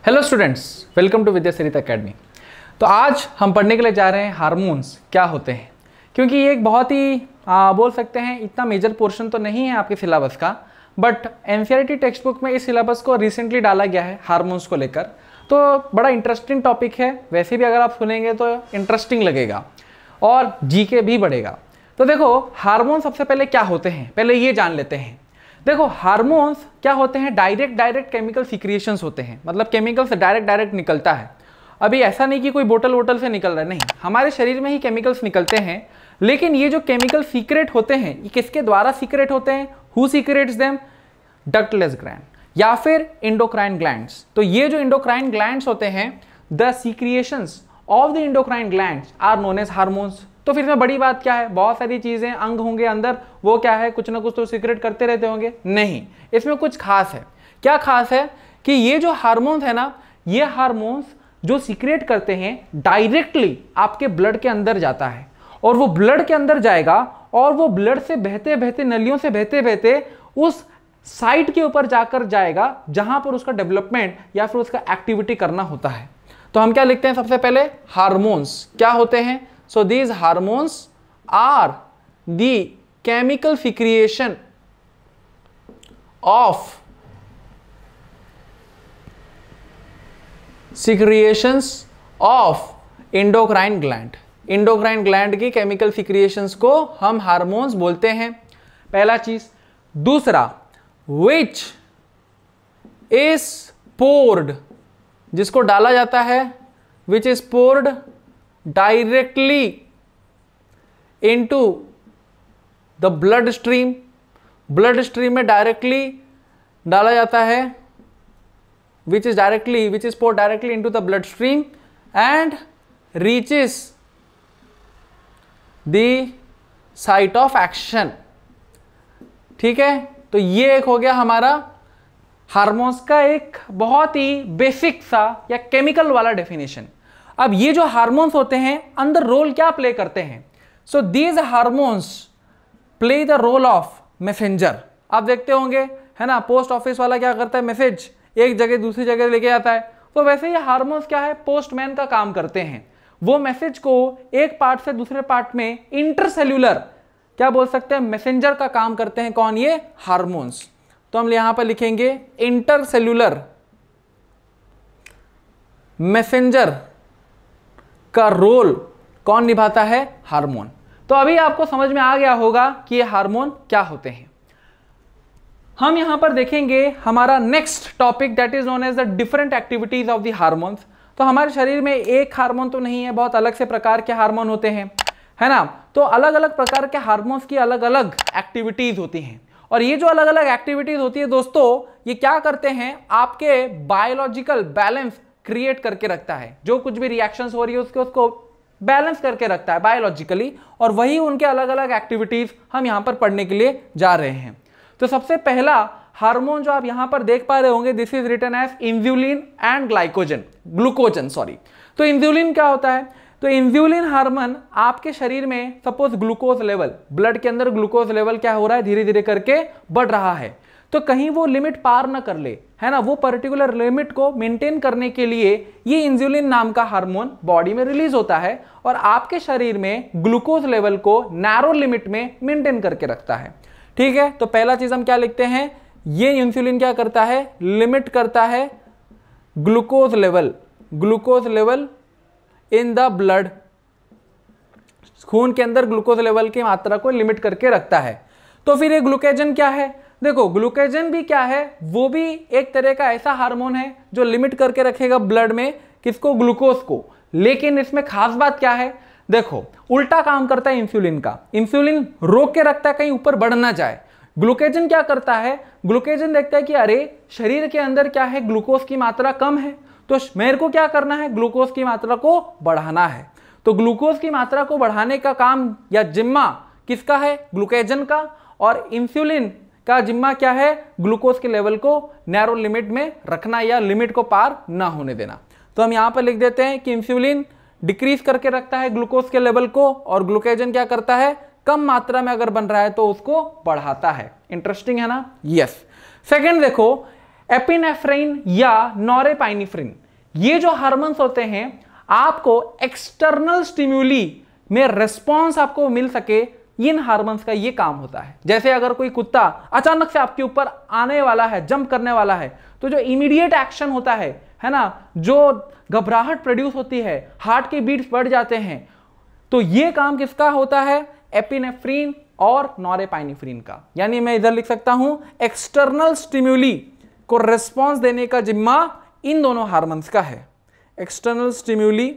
Hello students, welcome to Vidya Sarita academy. तो आज हम पढ़ने के लिए जा रहे हैं हार्मोन्स क्या होते हैं, क्योंकि ये एक बहुत ही बोल सकते हैं इतना मेजर पोर्शन तो नहीं है आपके सिलेबस का, बट एनसीईआरटी टेक्स्ट बुक में इस सिलेबस को रिसेंटली डाला गया है हार्मोन्स को लेकर। तो बड़ा इंटरेस्टिंग टॉपिक है, वैसे भी अगर आप सुनेंगे तो इंटरेस्टिंग लगेगा और जीके भी बढ़ेगा। तो देखो हार्मोन सबसे पहले क्या होते हैं, पहले ये जान लेते हैं। देखो हार्मोन्स क्या होते हैं, डायरेक्ट केमिकल सिक्रिएशंस होते हैं, मतलब केमिकल से डायरेक्ट निकलता है। अभी ऐसा नहीं कि कोई बोतल वोटल से निकल रहा है, नहीं, हमारे शरीर में ही केमिकल्स निकलते हैं। लेकिन ये जो केमिकल सीक्रेट होते हैं ये किसके द्वारा सीक्रेट होते हैं? Who secrets them? Ductless gland या फिर इंडोक्राइन ग्लैंड्स। तो ये जो इंडोक्राइन ग्लैंड्स होते हैं, the secretions of the endocrine glands are known as hormones. तो फिर इसमें बड़ी बात क्या है, बहुत सारी चीजें अंग होंगे अंदर, वो क्या है कुछ ना कुछ तो सीक्रेट करते रहते होंगे, नहीं, इसमें कुछ खास है। क्या खास है कि ये जो हार्मोन्स है ना, ये हार्मोन्स जो सीक्रेट करते हैं डायरेक्टली आपके ब्लड के अंदर जाता है, और वो ब्लड के अंदर जाएगा और वो ब्लड से बहते बहते, नलियों से बहते बहते उस साइट के ऊपर जाकर जाएगा जहां पर उसका डेवलपमेंट या फिर उसका एक्टिविटी करना होता है। तो हम क्या लिखते हैं सबसे पहले, हार्मोन्स क्या होते हैं? So these hormones are the chemical secretions of endocrine gland। endocrine gland की chemical secretions को हम हार्मोन्स बोलते हैं, पहला चीज। दूसरा, which is poured, जिसको डाला जाता है, which is poured directly into the blood stream। blood stream में directly डाला जाता है, which is poured directly into the blood stream and reaches the site of action। ठीक है, तो ये एक हो गया हमारा हार्मोन्स का एक बहुत ही बेसिक सा या केमिकल वाला डेफिनेशन। अब ये जो हार्मोन्स होते हैं अंदर रोल क्या प्ले करते हैं? So these hormones play the role of messenger. आप देखते होंगे है ना, पोस्ट ऑफिस वाला क्या करता है, मैसेज एक जगह दूसरी जगह लेके जाता है। तो वैसे ही हार्मोन्स क्या है, पोस्टमैन का काम करते हैं। वो मैसेज को एक पार्ट से दूसरे पार्ट में इंटरसेल्यूलर क्या बोल सकते हैं, मैसेंजर का काम करते हैं। कौन? ये हार्मोन्स। तो हम यहां पर लिखेंगे इंटरसेल्यूलर मैसेंजर का रोल कौन निभाता है? हार्मोन। तो अभी आपको समझ में आ गया होगा कि ये हार्मोन क्या होते हैं। हम यहां पर देखेंगे हमारा next topic, that is known as the different activities of the hormones. तो हमारे शरीर में एक हार्मोन तो नहीं है, बहुत अलग से प्रकार के हार्मोन होते हैं, है ना। तो अलग अलग प्रकार के हार्मोन्स की अलग अलग एक्टिविटीज होती हैं, और ये जो अलग अलग एक्टिविटीज होती है दोस्तों, ये क्या करते हैं, आपके बायोलॉजिकल बैलेंस क्रिएट करके रखता है। जो कुछ भी रिएक्शंस हो रही है उसको बैलेंस करके रखता है बायोलॉजिकली, और वही उनके अलग अलग एक्टिविटीज हम यहां पर पढ़ने के लिए जा रहे हैं। तो सबसे पहला हार्मोन जो आप यहां पर देख पा रहे होंगे, this is written as insulin and glucagon. तो इंसुलिन क्या होता है? तो इंसुलिन हार्मोन आपके शरीर में सपोज ग्लूकोज लेवल, ब्लड के अंदर ग्लूकोज लेवल क्या हो रहा है, धीरे धीरे करके बढ़ रहा है। तो कहीं वो लिमिट पार ना कर ले, है ना, वो पर्टिकुलर लिमिट को मेंटेन करने के लिए ये इंसुलिन नाम का हार्मोन बॉडी में रिलीज होता है, और आपके शरीर में ग्लूकोज लेवल को नैरो लिमिट में मेंटेन करके रखता है। ठीक है, तो पहला चीज हम क्या लिखते हैं, ये इंसुलिन क्या करता है, लिमिट करता है glucose level in the blood. खून के अंदर ग्लूकोज लेवल की मात्रा को लिमिट करके रखता है। तो फिर ये ग्लूकोजन क्या है? देखो ग्लूकोजन भी क्या है, वो भी एक तरह का ऐसा हार्मोन है जो लिमिट करके रखेगा ब्लड में, किसको, ग्लूकोज को। लेकिन इसमें खास बात क्या है, देखो उल्टा काम करता है इंसुलिन का। इंसुलिन रोक के रखता है कहीं ऊपर बढ़ ना जाए। ग्लूकोजन क्या करता है, ग्लूकोजन देखता है कि अरे शरीर के अंदर क्या है, ग्लूकोज की मात्रा कम है, तो मेरे को क्या करना है, ग्लूकोज की मात्रा को बढ़ाना है। तो ग्लूकोज की मात्रा को बढ़ाने का काम या जिम्मा किसका है, ग्लूकोजन का। और इंसुलिन का जिम्मा क्या है, ग्लूकोज के लेवल को नैरो लिमिट में रखना या लिमिट को पार ना होने देना। तो हम यहां पर लिख देते हैं कि इंसुलिन डिक्रीज करके रखता है ग्लूकोज के लेवल को, और ग्लूकोजन क्या करता है, कम मात्रा में अगर बन रहा है तो उसको बढ़ाता है। इंटरेस्टिंग है ना? यस। सेकंड देखो, एपिनेफ्रिन या नॉरेपाइनेफ्रिन, ये जो हार्मोन्स होते हैं आपको एक्सटर्नल स्टिम्युली में रिस्पॉन्स आपको मिल सके, इन हार्मोन्स का ये काम होता है। जैसे अगर कोई कुत्ता अचानक से आपके ऊपर आने वाला है, जंप करने वाला है, तो जो इमीडिएट एक्शन होता है ना, जो घबराहट प्रोड्यूस होती है, हार्ट के बीट्स बढ़ जाते हैं, तो ये काम किसका होता है? एपिनेफ्रिन और नॉरेपाइनेफ्रिन का। यानी मैं इधर लिख सकता हूं एक्सटर्नल स्टिम्युली को रिस्पॉन्स देने का जिम्मा इन दोनों हार्मोन्स का है। एक्सटर्नल स्टिम्युली,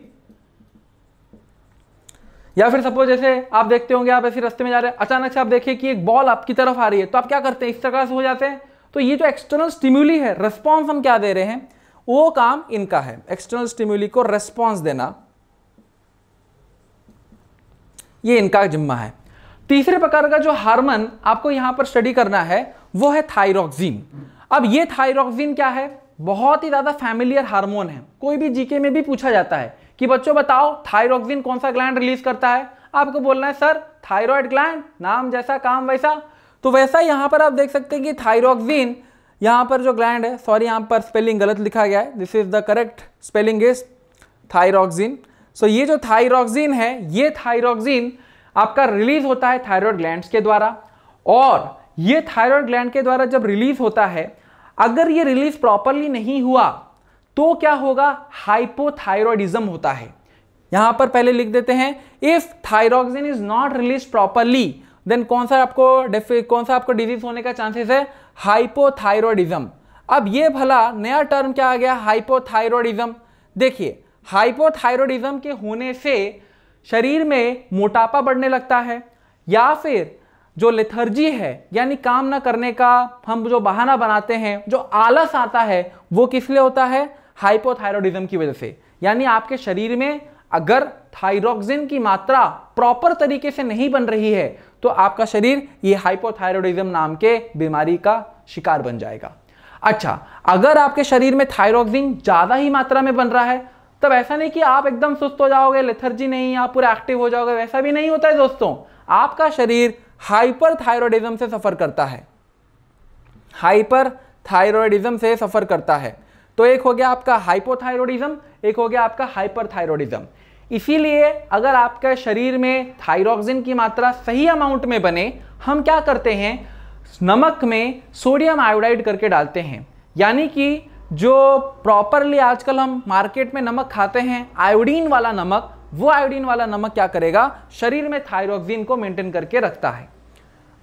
या फिर सपोज जैसे आप देखते होंगे, आप ऐसे रास्ते में जा रहे हैं, अचानक से आप देखिए कि एक बॉल आपकी तरफ आ रही है, तो आप क्या करते हैं? इस तरह से हो जाते हैं। तो ये जो एक्सटर्नल स्टिम्युली है, रिस्पॉन्स हम क्या दे रहे हैं, वो काम इनका है, एक्सटर्नल स्टिम्युली को रिस्पॉन्स देना, ये इनका जिम्मा है। तीसरे प्रकार का जो हार्मोन आपको यहां पर स्टडी करना है वो है थायरॉक्सिन। अब ये थायरॉक्सिन क्या है? बहुत ही ज्यादा फैमिलियर हार्मोन है, कोई भी जीके में भी पूछा जाता है कि बच्चों बताओ थायरॉक्सिन कौन सा ग्लैंड रिलीज करता है, आपको बोलना है सर थायराइड ग्लैंड, नाम जैसा काम वैसा। तो वैसा यहां पर आप देख सकते हैं कि थायरॉक्सिन यहां पर जो ग्लैंड है, सॉरी यहां पर स्पेलिंग गलत लिखा गया है, this is the correct spelling is thyroxine. So ये जो थायरॉक्सिन है, ये थायरॉक्सिन आपका रिलीज होता है थायराइड ग्लैंड्स के द्वारा, और ये थायराइड ग्लैंड के द्वारा जब रिलीज होता है, अगर ये रिलीज प्रॉपरली नहीं हुआ तो क्या होगा? हाइपोथायरॉयडिज्म होता है। यहां पर पहले लिख देते हैं, if thyroxine is not release properly then कौन सा आपको डिजीज होने का चांसेस है? हाइपोथायरॉयडिज्म। अब ये भला नया टर्म क्या आ गया? हाइपोथायरॉयडिज्म। देखिए, हाइपोथायरॉयडिज्म के होने से शरीर में मोटापा बढ़ने लगता है, या फिर जो लेथर्जी है यानी काम ना करने का हम जो बहाना बनाते हैं, जो आलस आता है, वो किस लिए होता है? हाइपोथायरॉयडिज्म की वजह से। यानी आपके शरीर में अगर थायरॉक्सिन की मात्रा प्रॉपर तरीके से नहीं बन रही है तो आपका शरीर ये हाइपोथायरॉयडिज्म नाम के बीमारी का शिकार बन जाएगा। अच्छा, अगर आपके शरीर में थायरॉक्सिन ज्यादा ही मात्रा में बन रहा है, तब ऐसा नहीं कि आप एकदम सुस्त हो जाओगे, लेथर्जी नहीं, आप पूरे एक्टिव हो जाओगे, वैसा भी नहीं होता है दोस्तों। आपका शरीर हाइपरथायरॉयडिज्म से सफर करता है, हाइपरथायरॉयडिज्म से सफर करता है। तो एक हो गया आपका हाइपोथायरॉयडिज्म, एक हो गया आपका हाइपरथायरॉयडिज्म। इसीलिए अगर आपके शरीर में थायरॉक्सिन की मात्रा सही अमाउंट में बने, हम क्या करते हैं? नमक में सोडियम आयोडाइड करके डालते हैं। यानी कि जो प्रॉपरली आजकल हम मार्केट में नमक खाते हैं, आयोडीन वाला नमक, वो आयोडीन वाला नमक क्या करेगा? शरीर में थायरॉक्सिन को मेंटेन करके रखता है।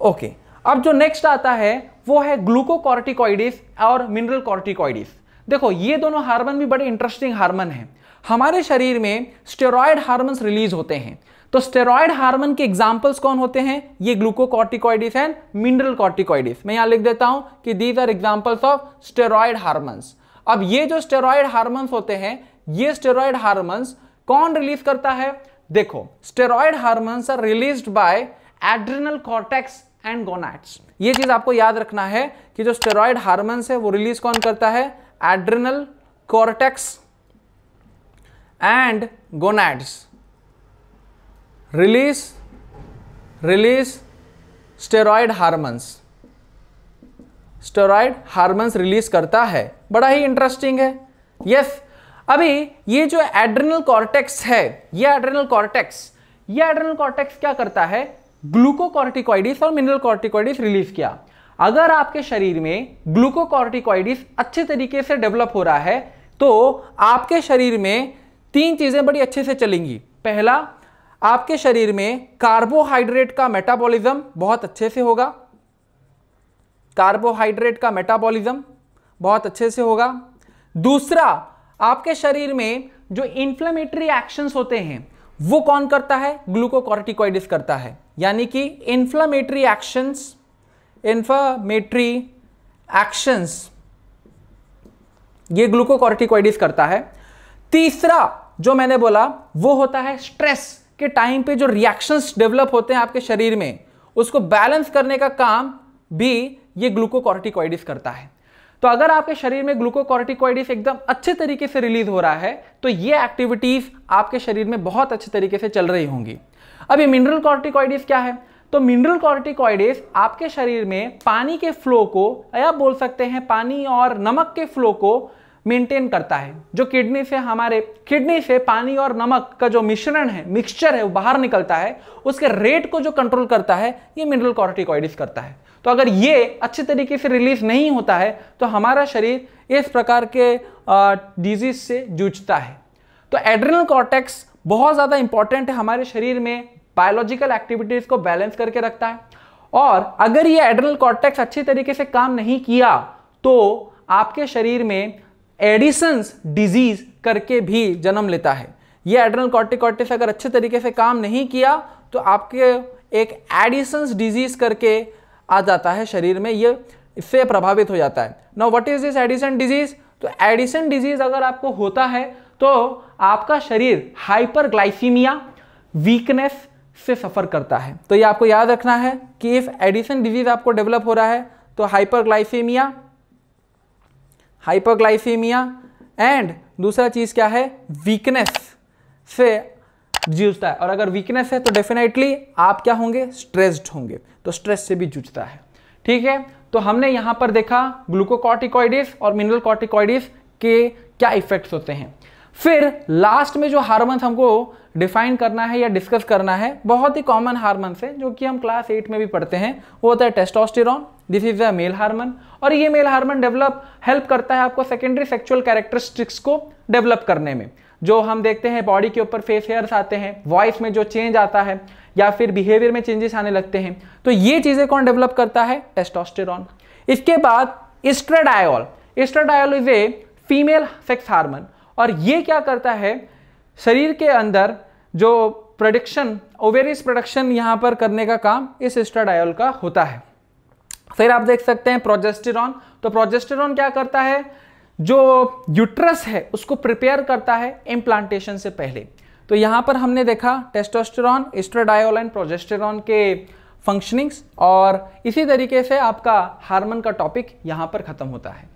ओके, अब जो नेक्स्ट आता है वो है ग्लूकोकॉर्टिकॉइड्स और मिनरल कॉर्टिकॉइड्स। देखो, ये दोनों हार्मोन भी बड़े इंटरेस्टिंग हार्मोन हैं। हमारे शरीर में स्टेरॉयड हार्मोन्स रिलीज होते हैं, तो स्टेरॉयड हार्मोन के एग्जांपल्स कौन होते हैं? ये ग्लूकोकॉर्टिकॉइड्स एंड मिनरल कॉर्टिकॉइड्स। मैं यहां लिख देता हूं कि these are examples of steroid hormones. अब ये जो स्टेरॉयड हार्मोन्स होते हैं, ये स्टेरॉयड हार्मोन्स कौन रिलीज करता है? देखो, steroid hormones are released by adrenal cortex and gonads. ये चीज आपको याद रखना है कि जो स्टेरॉयड हार्मोन्स है वो रिलीज कौन करता है? Adrenal cortex and gonads release steroid hormones. Steroid hormones release करता है, बड़ा ही इंटरेस्टिंग है। यस, अभी ये जो एड्रिनल कॉर्टेक्स है, ये एड्रिनल कॉर्टेक्स क्या करता है? ग्लूकोकॉर्टिकॉइड्स और मिनरल कॉर्टिकॉइड्स रिलीज किया। अगर आपके शरीर में ग्लूकोकॉर्टिकॉइड्स अच्छे तरीके से डेवलप हो रहा है तो आपके शरीर में तीन चीजें बड़ी अच्छे से चलेंगी। पहला, आपके शरीर में कार्बोहाइड्रेट का मेटाबॉलिज्म बहुत अच्छे से होगा, कार्बोहाइड्रेट का मेटाबॉलिज्म बहुत अच्छे से होगा। दूसरा, आपके शरीर में जो इंफ्लेमेटरी एक्शंस होते हैं वो कौन करता है? ग्लूकोकॉर्टिकॉइड्स करता है। यानी कि इंफ्लेमेटरी एक्शंस ये ग्लूकोकॉर्टिकॉइड्स करता है। तीसरा जो मैंने बोला वो होता है स्ट्रेस के टाइम पे जो रिएक्शंस डेवलप होते हैं आपके शरीर में, उसको बैलेंस करने का काम भी ये ग्लूकोकॉर्टिकॉइड्स करता है। तो अगर आपके शरीर में ग्लूकोकॉर्टिकॉइड्स एकदम अच्छे तरीके से रिलीज हो रहा है तो ये एक्टिविटीज आपके शरीर में बहुत अच्छे तरीके से चल रही होंगी। अब ये मिनरल कॉर्टिकॉइड्स क्या है? तो मिनरल कॉर्टिकॉइड्स आपके शरीर में पानी के फ्लो को, या आप बोल सकते हैं पानी और नमक के फ्लो को मेंटेन करता है। जो किडनी से पानी और नमक का जो मिश्रण है, मिक्सचर है, वो बाहर निकलता है, उसके रेट को जो कंट्रोल करता है ये मिनरल कॉर्टिकॉइड्स करता है। तो अगर ये अच्छे तरीके से रिलीज नहीं होता है तो हमारा शरीर इस प्रकार के डिजीज से जूझता है। तो एड्रिनल कॉर्टेक्स बहुत ज्यादा इंपॉर्टेंट है हमारे शरीर में, बायोलॉजिकल एक्टिविटीज को बैलेंस करके रखता है। और अगर ये एड्रिनल कॉर्टेक्स अच्छी तरीके से काम नहीं किया तो आपके शरीर में एडिसन्स डिजीज करके भी जन्म लेता है। ये एड्रिनल कॉर्टिकॉइड्स अगर अच्छे तरीके से काम नहीं किया तो आपके एक एडिसन्स डिजीज करके आ जाता है शरीर में, ये इससे प्रभावित हो जाता है। Now what is this Addison disease? तो एडिसन डिजीज अगर आपको होता है तो आपका शरीर हाइपरग्लाइसीमिया, वीकनेस से सफर करता है। तो ये आपको याद रखना है कि इफ एडिसन डिजीज आपको डेवलप हो रहा है तो हाइपरग्लाइसीमिया एंड दूसरा चीज क्या है, वीकनेस से जूझता है। और अगर वीकनेस है तो डेफिनेटली आप क्या होंगे, स्ट्रेस्ड होंगे, तो स्ट्रेस से भी जूझता है। ठीक है, तो हमने यहां पर देखा ग्लूकोकॉर्टिकॉइड्स और मिनरल कॉर्टिकॉइड्स के क्या इफेक्ट्स होते हैं। फिर लास्ट में जो हार्मोन्स हमको डिफाइन करना है या डिस्कस करना है, बहुत ही कॉमन हार्मोन्स है जो कि हम क्लास 8 में भी पढ़ते हैं, वो होता है testosterone. This is a male hormone, और ये मेल हार्मोन हेल्प करता है आपको सेकेंडरी सेक्सुअल कैरेक्टरिस्टिक्स को डेवलप करने में। जो हम देखते हैं बॉडी के ऊपर फेस हेयर्स आते हैं, वॉइस में जो चेंज आता है या फिर बिहेवियर में चेंजेस आने लगते हैं, तो ये चीजें कौन डेवलप करता है, टेस्टोस्टेरोन। इसके बाद estradiol is a female sex hormone, और ये क्या करता है, शरीर के अंदर जो प्रोडक्शन, ओवेरियस प्रोडक्शन यहां पर करने का काम इस एस्ट्राडायोल का होता है। फिर आप देख सकते हैं प्रोजेस्टेरॉन। तो प्रोजेस्टेरॉन क्या करता है, जो यूट्रस है उसको प्रिपेयर करता है इम्प्लांटेशन से पहले। तो यहां पर हमने देखा टेस्टोस्टेरॉन, एस्ट्राडायोल एंड प्रोजेस्टेरॉन के फंक्शनिंग्स, और इसी तरीके से आपका हार्मोन का टॉपिक यहां पर खत्म होता है।